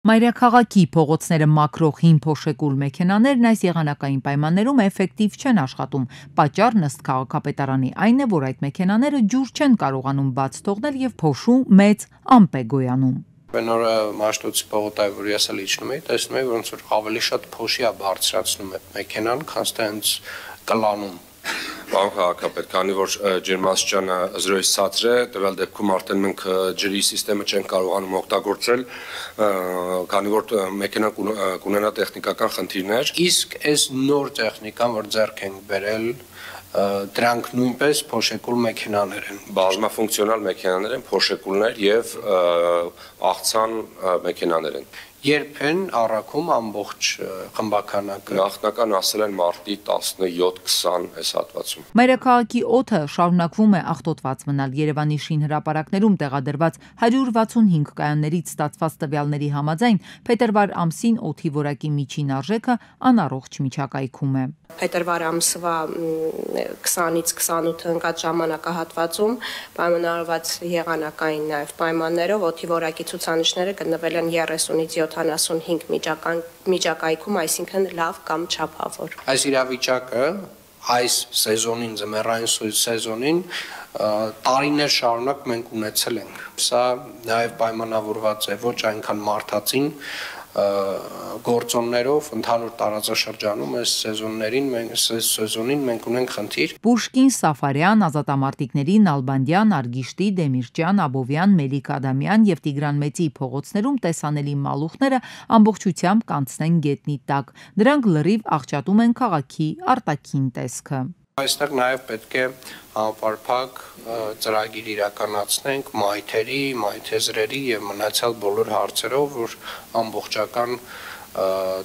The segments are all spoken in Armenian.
Մայրաքաղաքի փողոցները մաքրող հին փոշեկուլ մեքենաներն այս եղանակային պայմաններում էֆեկտիվ չեն աշխատում։ Պատճառն ըստ քաղաքապետարանի այն է, որ այդ մեքենաները ջուր չեն կարողանում բաց թողնել եւ փոշու մեծ ամպ է գոյանում։ Նորը Մաշտոցի պողոտայ, որ ես էլ իջնում էի, տեսնում էի, ոնց որ ավելի շատ փոշի է բարձրացնում է մեքենան, քան տենց կլանում։ Պարոն քաղաքապետ, քանի որ ջերմաստիճանը 0-ից ցածր է, տվյալ դեպքում արդեն մենք ջրի համակարգը չենք կարողանում օգտագործել, քանի որ մեքենան կունենա տեխնիկական խնդիրներ։ Իսկ այս նոր տեխնիկան, որ ձեռք ենք բերել, դրանք նույնպես փոշեկուլ մեքենաներ են։ Բազմաֆունկցիոնալ մեքենաներ են, փոշեկուլներ եւ աղցան մեքենաներ են։ Երբ են առաքում ամբողջ խմբականակը։ Նախնական ասել են մարտի 17-20 այս հատվածում։ Մայրաքաղաքի օդը շարունակվում է աղտոտված մնալ։ Երևանի շինհրապարակներում տեղադրված 165 կայաններից ստացված տվյալների համաձայն փետրվար ամսին օդի որակի միջին արժեքը անառողջ միջակայքում է։ Փետրվար ամսվա 20-ից 28 ընկած ժամանակահատվածում պայմանավորված եղանակային նաև պայմաններով օդի որակի ցուցանիշները գտնվել են 30-ից 75 միջակայքում, այսինքն լավ կամ չափավոր։ Այս իրավիճակը այս սեզոնին, ձմեռային սեզոնին տարիներ շարունակ մենք ունեցել ենք։ Սա նաև պայմանավորված է ոչ այնքան մարդածին գործոններով, ընդհանուր տարածաշրջանում այս սեզոնին մենք ունենք խնդիր։ Պուշկին, Սաֆարյան, Ազատամարտիկների, Նալբանդյան, Արգիշտի, Դեմիրճյան, Աբովյան, Մելիք Ադամյան եւ Տիգրան Մեծի փողոցներում տեսանելի մալուխները ամբողջությամբ կանցնեն գետնի տակ։ Դրանք լրիվ աղճատում են քաղաքի արտաքին տեսքը։ Այստեղ նաև պետք է համապարփակ ծրագիր իրականացնենք մայթեզրերի եւ մնացյալ բոլոր հարցերով, որ ամբողջական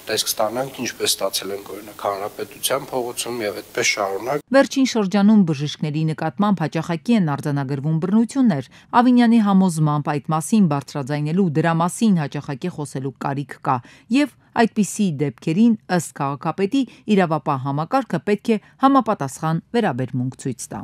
տեսք ստանանք, ինչպես ստացել ենք օրինակ Հանրապետության փողոցում եւ այդպես շարունակ։ Վերջին շրջանում բժիշկների նկատմամբ հաճախակի են արձանագրվում բռնություններ։ Ավինյանի համոզմամբ այդ մասին բարձրաձայնելու, դրա մասին հաճախակի խոսելու կարիք կա եւ այդպիսի դեպքերին ըստ քաղաքապետի իրավապահ համակարգը պետք է համապատասխան վերաբերմունք ցույց տա։